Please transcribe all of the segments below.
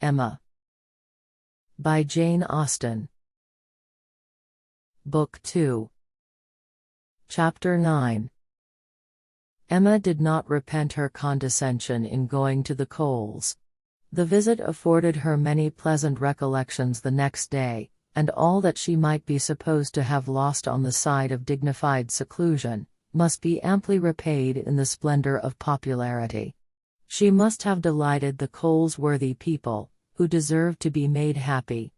Emma. By Jane Austen. Book 2. Chapter 9. Emma did not repent her condescension in going to the Coles. The visit afforded her many pleasant recollections the next day, and all that she might be supposed to have lost on the side of dignified seclusion, must be amply repaid in the splendor of popularity. She must have delighted the Coles worthy people, who deserved to be made happy,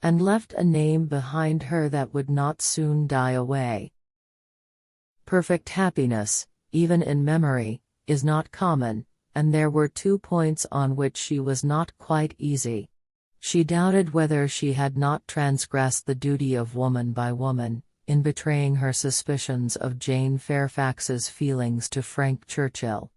and left a name behind her that would not soon die away. Perfect happiness, even in memory, is not common, and there were 2 points on which she was not quite easy. She doubted whether she had not transgressed the duty of woman by woman, in betraying her suspicions of Jane Fairfax's feelings to Frank Churchill.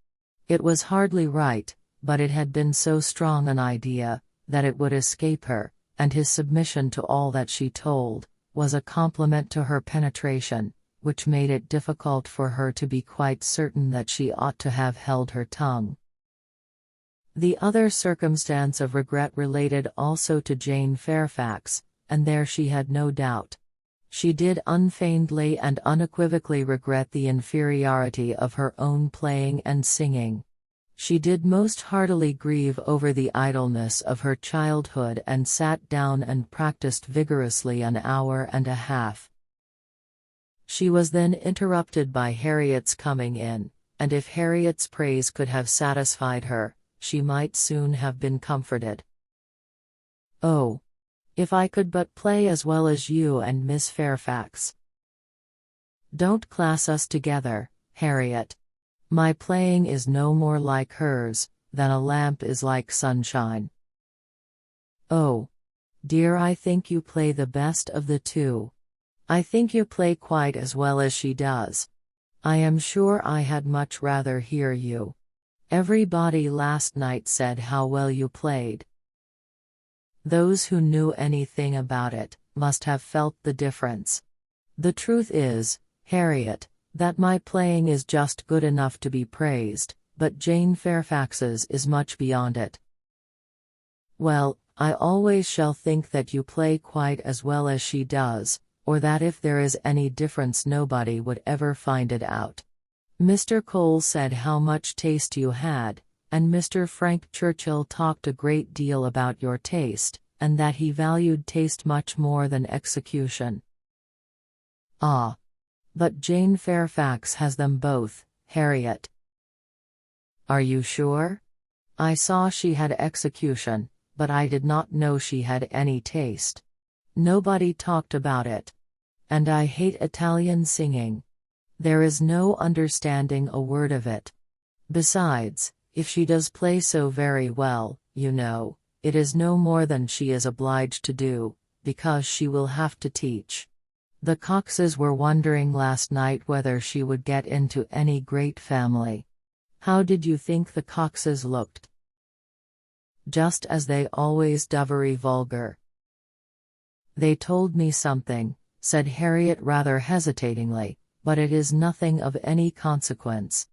It was hardly right, but it had been so strong an idea, that it would escape her, and his submission to all that she told, was a compliment to her penetration, which made it difficult for her to be quite certain that she ought to have held her tongue. The other circumstance of regret related also to Jane Fairfax, and there she had no doubt. She did unfeignedly and unequivocally regret the inferiority of her own playing and singing. She did most heartily grieve over the idleness of her childhood and sat down and practiced vigorously an hour and a half. She was then interrupted by Harriet's coming in, and if Harriet's praise could have satisfied her, she might soon have been comforted. "Oh, if I could but play as well as you and Miss Fairfax. Don't class us together, Harriet. My playing is no more like hers, than a lamp is like sunshine." "Oh, dear, I think you play the best of the 2. I think you play quite as well as she does. I am sure I had much rather hear you. Everybody last night said how well you played." Those who knew anything about it, must have felt the difference. The truth is, Harriet, that my playing is just good enough to be praised, but Jane Fairfax's is much beyond it. "Well, I always shall think that you play quite as well as she does, or that if there is any difference nobody would ever find it out. Mr. Cole said how much taste you had, and Mr. Frank Churchill talked a great deal about your taste, and that he valued taste much more than execution." "Ah! But Jane Fairfax has them both, Harriet." "Are you sure? I saw she had execution, but I did not know she had any taste. Nobody talked about it. And I hate Italian singing. There is no understanding a word of it. Besides, if she does play so very well, you know, it is no more than she is obliged to do, because she will have to teach. The Coxes were wondering last night whether she would get into any great family. How did you think the Coxes looked?" "Just as they always do, very vulgar." "They told me something," said Harriet rather hesitatingly, "but it is nothing of any consequence."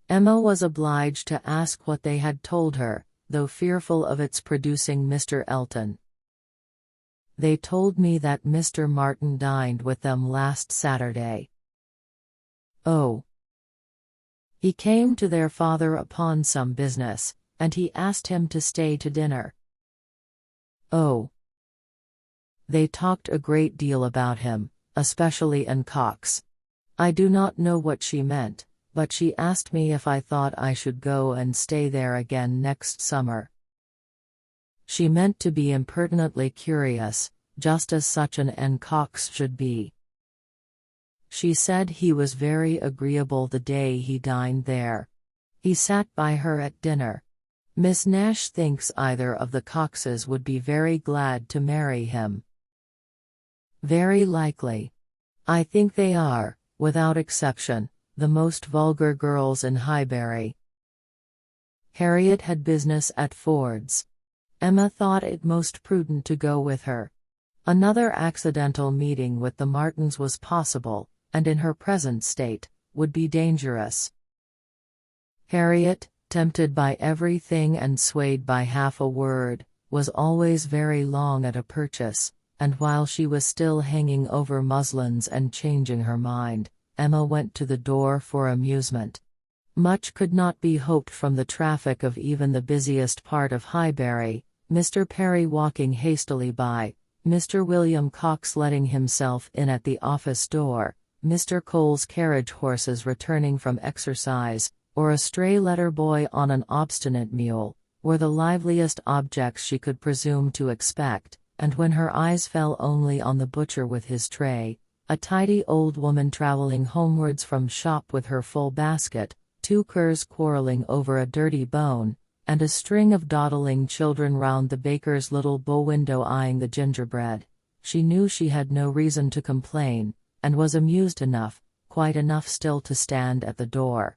Emma was obliged to ask what they had told her, though fearful of its producing Mr. Elton. "They told me that Mr. Martin dined with them last Saturday." "Oh." "He came to their father upon some business, and he asked him to stay to dinner." "Oh." "They talked a great deal about him, especially Anne Cox. I do not know what she meant, but she asked me if I thought I should go and stay there again next summer. She meant to be impertinently curious, just as such an Anne Cox should be. She said he was very agreeable the day he dined there. He sat by her at dinner. Miss Nash thinks either of the Coxes would be very glad to marry him." "Very likely. I think they are, without exception, the most vulgar girls in Highbury." Harriet had business at Ford's. Emma thought it most prudent to go with her. Another accidental meeting with the Martins was possible, and in her present state, would be dangerous. "Harriet, tempted by everything and swayed by half a word, was always very long at a purchase, and while she was still hanging over muslins and changing her mind, Emma went to the door for amusement. Much could not be hoped from the traffic of even the busiest part of Highbury, Mr. Perry walking hastily by, Mr. William Cox letting himself in at the office door, Mr. Cole's carriage horses returning from exercise, or a stray letter boy on an obstinate mule, were the liveliest objects she could presume to expect, and when her eyes fell only on the butcher with his tray, a tidy old woman travelling homewards from shop with her full basket, 2 curs quarrelling over a dirty bone, and a string of dawdling children round the baker's little bow window eyeing the gingerbread, she knew she had no reason to complain, and was amused enough, quite enough still to stand at the door.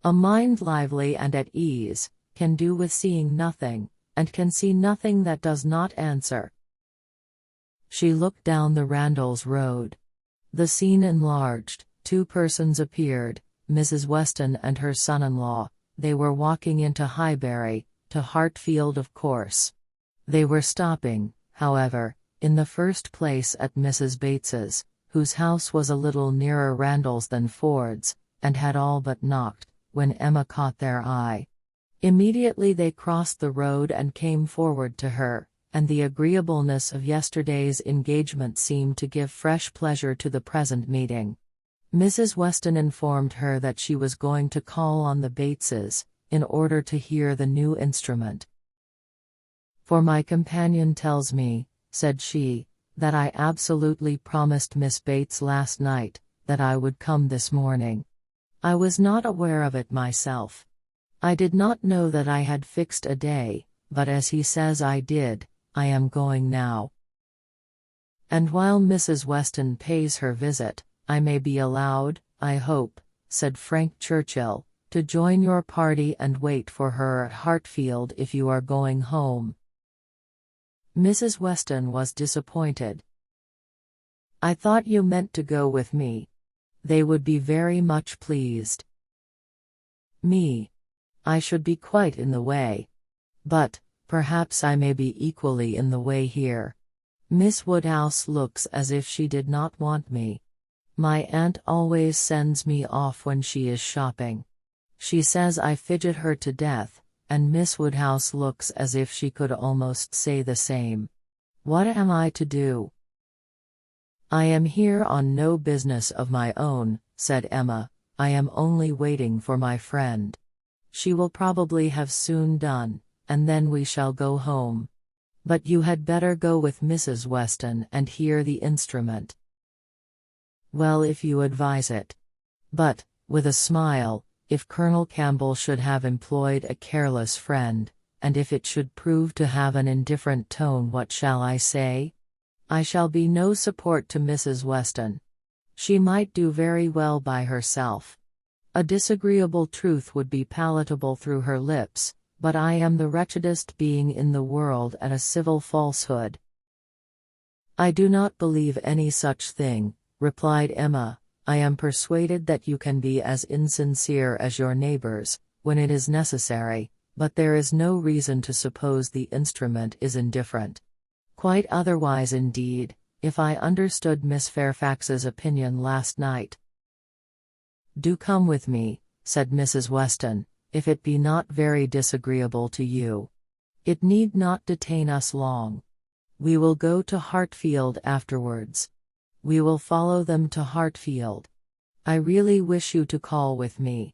A mind lively and at ease can do with seeing nothing, and can see nothing that does not answer. She looked down the Randalls Road. The scene enlarged, 2 persons appeared, Mrs. Weston and her son-in-law. They were walking into Highbury, to Hartfield of course. They were stopping, however, in the first place at Mrs. Bates's, whose house was a little nearer Randalls than Ford's, and had all but knocked, when Emma caught their eye. Immediately they crossed the road and came forward to her, and the agreeableness of yesterday's engagement seemed to give fresh pleasure to the present meeting. Mrs. Weston informed her that she was going to call on the Bateses, in order to hear the new instrument. "For my companion tells me," said she, "that I absolutely promised Miss Bates last night, that I would come this morning. I was not aware of it myself. I did not know that I had fixed a day, but as he says I did, I am going now." "And while Mrs. Weston pays her visit, I may be allowed, I hope," said Frank Churchill, "to join your party and wait for her at Hartfield if you are going home." Mrs. Weston was disappointed. "I thought you meant to go with me. They would be very much pleased." "Me? I should be quite in the way. But, perhaps I may be equally in the way here. Miss Woodhouse looks as if she did not want me. My aunt always sends me off when she is shopping. She says I fidget her to death, and Miss Woodhouse looks as if she could almost say the same. What am I to do?" "I am here on no business of my own," said Emma. "I am only waiting for my friend. She will probably have soon done, and then we shall go home. But you had better go with Mrs. Weston and hear the instrument." "Well, if you advise it. But," with a smile, "if Colonel Campbell should have employed a careless friend, and if it should prove to have an indifferent tone, what shall I say? I shall be no support to Mrs. Weston. She might do very well by herself. A disagreeable truth would be palatable through her lips, but I am the wretchedest being in the world at a civil falsehood." "I do not believe any such thing," replied Emma. "I am persuaded that you can be as insincere as your neighbors, when it is necessary, but there is no reason to suppose the instrument is indifferent. Quite otherwise indeed, if I understood Miss Fairfax's opinion last night." "Do come with me," said Mrs. Weston, "if it be not very disagreeable to you. It need not detain us long. We will go to Hartfield afterwards. We will follow them to Hartfield. I really wish you to call with me.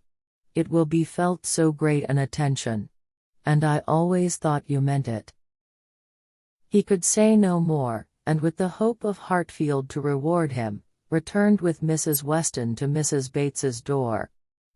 It will be felt so great an attention. And I always thought you meant it." He could say no more, and with the hope of Hartfield to reward him, returned with Mrs. Weston to Mrs. Bates's door.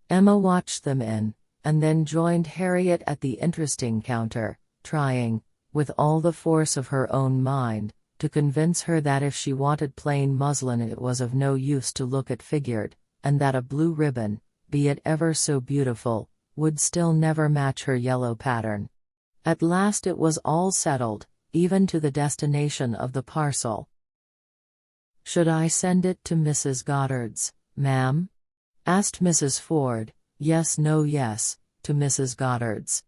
Emma watched them in, and then joined Harriet at the interesting counter, trying, with all the force of her own mind, to convince her that if she wanted plain muslin it was of no use to look at figured, and that a blue ribbon, be it ever so beautiful, would still never match her yellow pattern. At last it was all settled, even to the destination of the parcel. "Should I send it to Mrs. Goddard's, ma'am?" asked Mrs. Ford. "Yes, no, yes, to Mrs. Goddard's.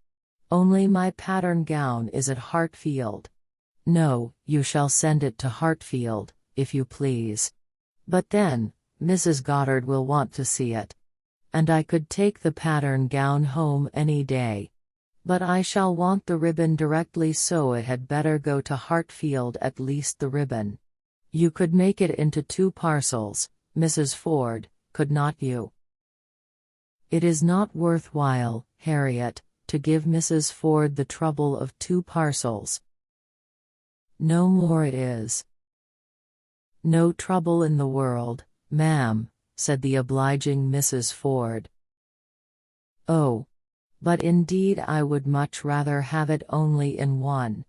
Only my pattern gown is at Hartfield. No, you shall send it to Hartfield, if you please. But then, Mrs. Goddard will want to see it. And I could take the pattern gown home any day. But I shall want the ribbon directly, so it had better go to Hartfield, at least the ribbon. You could make it into 2 parcels, Mrs. Ford, could not you? It is not worth while, Harriet, to give Mrs. Ford the trouble of 2 parcels. No more it is. No trouble in the world, ma'am, said the obliging Mrs. Ford. Oh! But indeed I would much rather have it only in 1.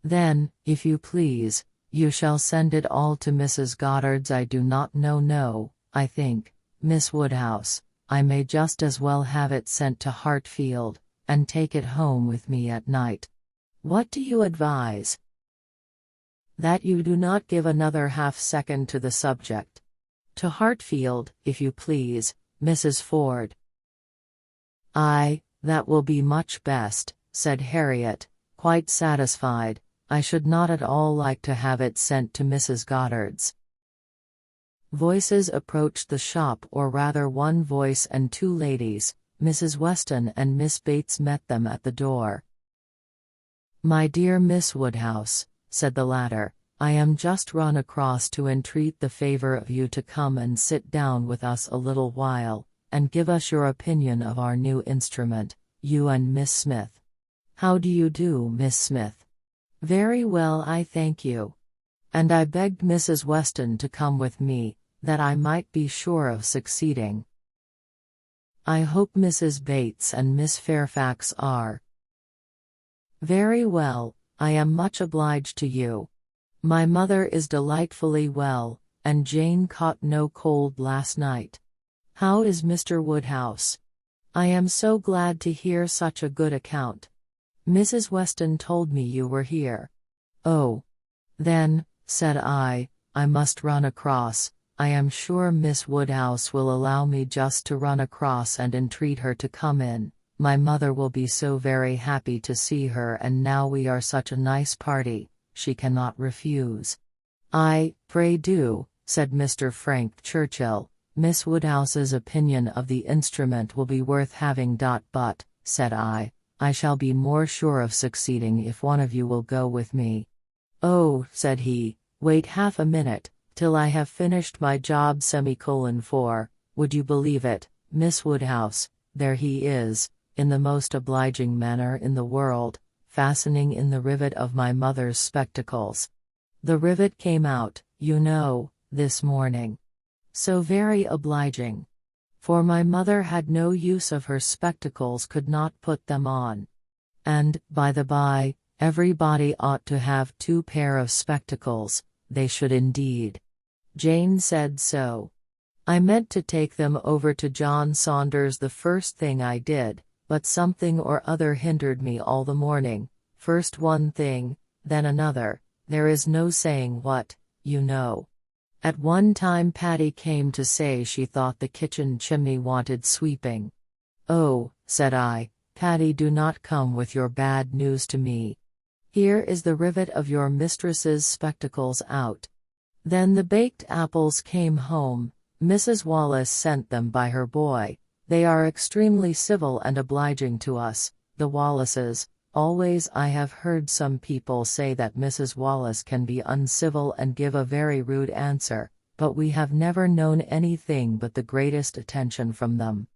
Then, if you please, you shall send it all to Mrs. Goddard's. I do not know. No, I think, Miss Woodhouse, I may just as well have it sent to Hartfield, and take it home with me at night. What do you advise? That you do not give another half-second to the subject. To Hartfield, if you please, Mrs. Ford. Aye, that will be much best, said Harriet, quite satisfied. I should not at all like to have it sent to Mrs. Goddard's. Voices approached the shop, or rather 1 voice and 2 ladies, Mrs. Weston and Miss Bates, met them at the door. My dear Miss Woodhouse, said the latter, I am just run across to entreat the favor of you to come and sit down with us a little while, and give us your opinion of our new instrument, you and Miss Smith. How do you do, Miss Smith? Very well, I thank you. And I begged Mrs. Weston to come with me, that I might be sure of succeeding. I hope Mrs. Bates and Miss Fairfax are. Very well, I am much obliged to you. My mother is delightfully well, and Jane caught no cold last night. How is Mr. Woodhouse? I am so glad to hear such a good account. Mrs. Weston told me you were here. Oh. Then, said I must run across. I am sure Miss Woodhouse will allow me just to run across and entreat her to come in. My mother will be so very happy to see her, and now we are such a nice party, she cannot refuse. Aye, pray do, said Mr. Frank Churchill. Miss Woodhouse's opinion of the instrument will be worth having. But, said I shall be more sure of succeeding if one of you will go with me. Oh, said he, wait half a minute, till I have finished my job. For, would you believe it, Miss Woodhouse, there he is, in the most obliging manner in the world, fastening in the rivet of my mother's spectacles. The rivet came out, you know, this morning. So very obliging. For my mother had no use of her spectacles, could not put them on. And, by the by, everybody ought to have 2 pair of spectacles, they should indeed. Jane said so. I meant to take them over to John Saunders the first thing I did, but something or other hindered me all the morning, first one thing, then another, there is no saying what, you know. At one time Patty came to say she thought the kitchen chimney wanted sweeping. Oh, said I, Patty, do not come with your bad news to me. Here is the rivet of your mistress's spectacles out. Then the baked apples came home. Mrs. Wallace sent them by her boy. They are extremely civil and obliging to us, the Wallaces. Always I have heard some people say that Mrs. Wallace can be uncivil and give a very rude answer, but we have never known anything but the greatest attention from them.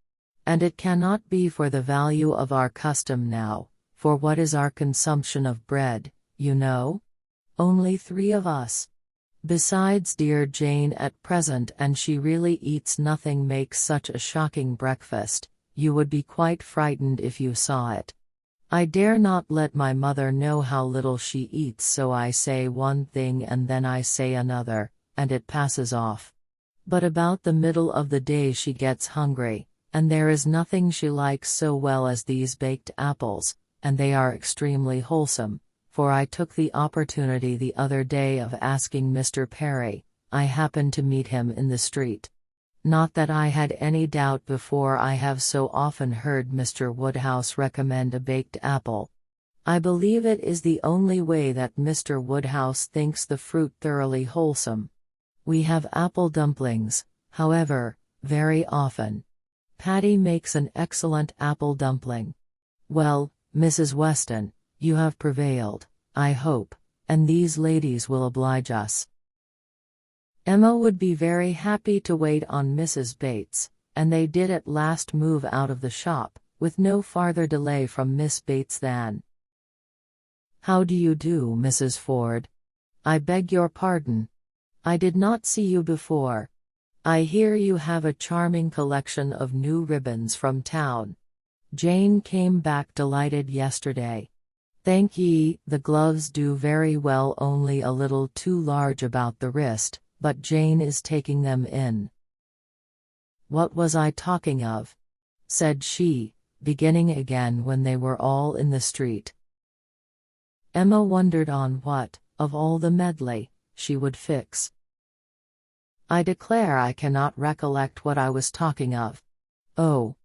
And it cannot be for the value of our custom now, for what is our consumption of bread, you know? Only 3 of us. Besides dear Jane at present, and she really eats nothing, makes such a shocking breakfast, you would be quite frightened if you saw it. I dare not let my mother know how little she eats, so I say one thing and then I say another, and it passes off. But about the middle of the day she gets hungry, and there is nothing she likes so well as these baked apples, and they are extremely wholesome, for I took the opportunity the other day of asking Mr. Perry. I happened to meet him in the street. Not that I had any doubt before. I have so often heard Mr. Woodhouse recommend a baked apple. I believe it is the only way that Mr. Woodhouse thinks the fruit thoroughly wholesome. We have apple dumplings, however, very often. Patty makes an excellent apple dumpling. Well, Mrs. Weston, you have prevailed, I hope, and these ladies will oblige us. Emma would be very happy to wait on Mrs. Bates, and they did at last move out of the shop, with no farther delay from Miss Bates than, "How do you do, Mrs. Ford? I beg your pardon. I did not see you before. I hear you have a charming collection of new ribbons from town. Jane came back delighted yesterday. Thank ye, the gloves do very well, only a little too large about the wrist, but Jane is taking them in." "What was I talking of?" said she, beginning again when they were all in the street. Emma wondered on what, of all the medley, she would fix. "I declare I cannot recollect what I was talking of. Oh,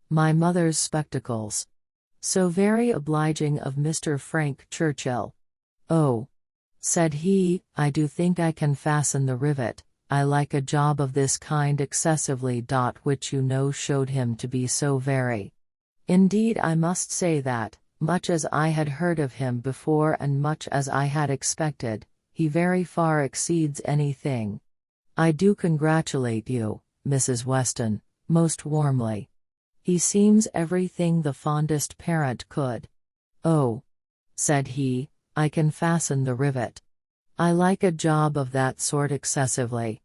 my mother's spectacles. So very obliging of Mr. Frank Churchill. Oh," said he, "I do think I can fasten the rivet. I like a job of this kind excessively. Which you know showed him to be so very. Indeed, I must say that, much as I had heard of him before and much as I had expected, he very far exceeds anything. I do congratulate you, Mrs. Weston, most warmly. He seems everything the fondest parent could. Oh," said he, "I can fasten the rivet. I like a job of that sort excessively.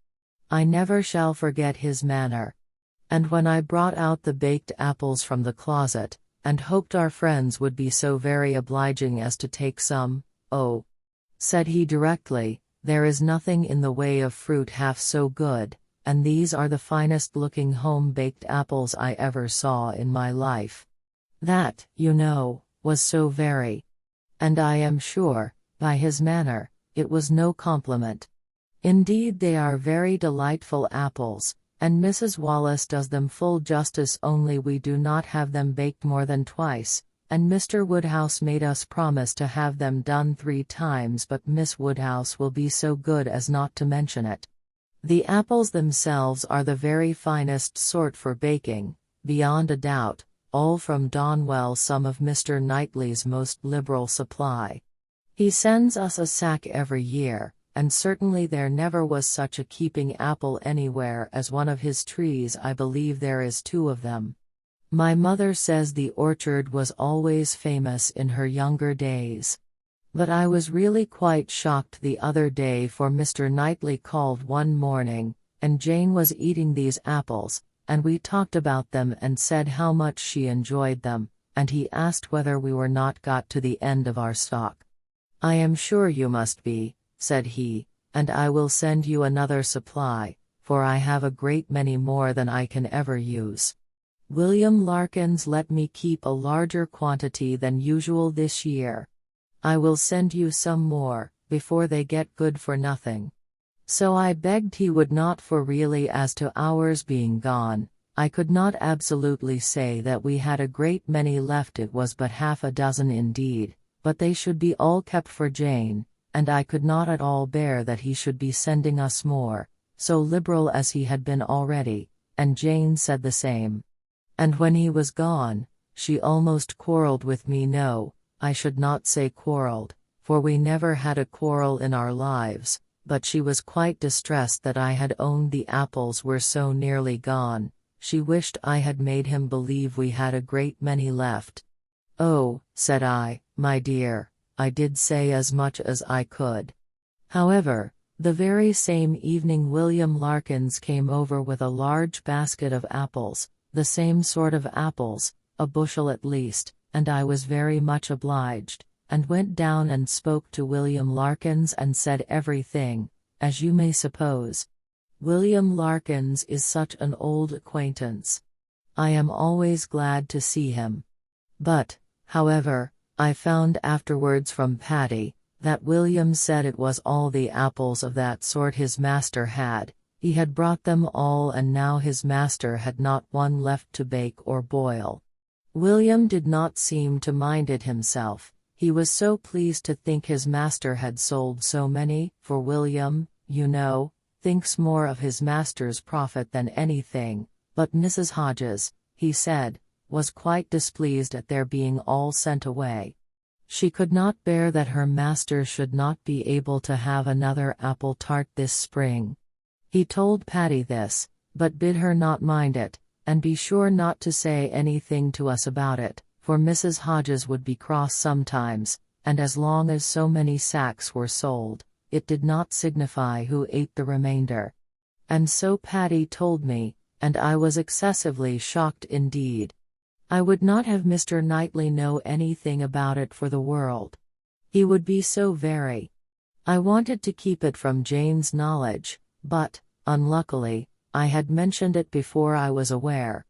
I never shall forget his manner. And when I brought out the baked apples from the closet, and hoped our friends would be so very obliging as to take some, oh," said he directly, "there is nothing in the way of fruit half so good, and these are the finest looking home-baked apples I ever saw in my life." That, you know, was so very. And I am sure, by his manner, it was no compliment. Indeed, they are very delightful apples, and Mrs. Wallace does them full justice, only we do not have them baked more than twice, and Mr. Woodhouse made us promise to have them done 3 times, but Miss Woodhouse will be so good as not to mention it. The apples themselves are the very finest sort for baking, beyond a doubt, all from Donwell, some of Mr. Knightley's most liberal supply. He sends us a sack every year, and certainly there never was such a keeping apple anywhere as one of his trees. I believe there is 2 of them. My mother says the orchard was always famous in her younger days. But I was really quite shocked the other day, for Mr. Knightley called one morning, and Jane was eating these apples, and we talked about them and said how much she enjoyed them, and he asked whether we were not got to the end of our stock. "I am sure you must be," said he, "and I will send you another supply, for I have a great many more than I can ever use. William Larkins let me keep a larger quantity than usual this year. I will send you some more, before they get good for nothing." So I begged he would not, for really as to ours being gone, I could not absolutely say that we had a great many left. It was but half a dozen indeed, but they should be all kept for Jane, and I could not at all bear that he should be sending us more, so liberal as he had been already, and Jane said the same. And when he was gone, she almost quarreled with me. No, I should not say quarreled, for we never had a quarrel in our lives, but she was quite distressed that I had owned the apples were so nearly gone. She wished I had made him believe we had a great many left. "Oh," said I, "my dear, I did say as much as I could." However, the very same evening William Larkins came over with a large basket of apples, the same sort of apples, a bushel at least, and I was very much obliged, and went down and spoke to William Larkins and said everything, as you may suppose. William Larkins is such an old acquaintance. I am always glad to see him. But, however, I found afterwards from Patty, that William said it was all the apples of that sort his master had, He had brought them all, and now his master had not one left to bake or boil. William did not seem to mind it himself. He was so pleased to think his master had sold so many, for William, you know, thinks more of his master's profit than anything. But Mrs. Hodges, he said, was quite displeased at their being all sent away. She could not bear that her master should not be able to have another apple tart this spring. He told Patty this, but bid her not mind it, and be sure not to say anything to us about it, for Mrs. Hodges would be cross sometimes, and as long as so many sacks were sold, it did not signify who ate the remainder. And so Patty told me, and I was excessively shocked indeed. I would not have Mr. Knightley know anything about it for the world. He would be so very. I wanted to keep it from Jane's knowledge, but, unluckily, I had mentioned it before I was aware.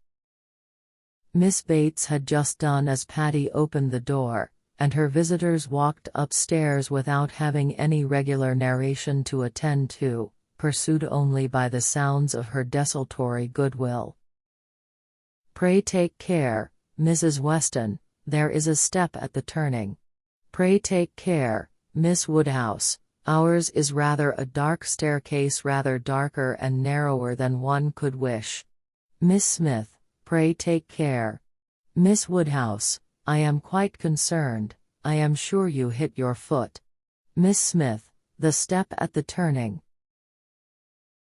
Miss Bates had just done as Patty opened the door, and her visitors walked upstairs without having any regular narration to attend to, pursued only by the sounds of her desultory goodwill. "Pray take care, Mrs. Weston, there is a step at the turning. Pray take care, Miss Woodhouse. Ours is rather a dark staircase, rather darker and narrower than one could wish. Miss Smith, pray take care. Miss Woodhouse, I am quite concerned, I am sure you hit your foot. Miss Smith, the step at the turning."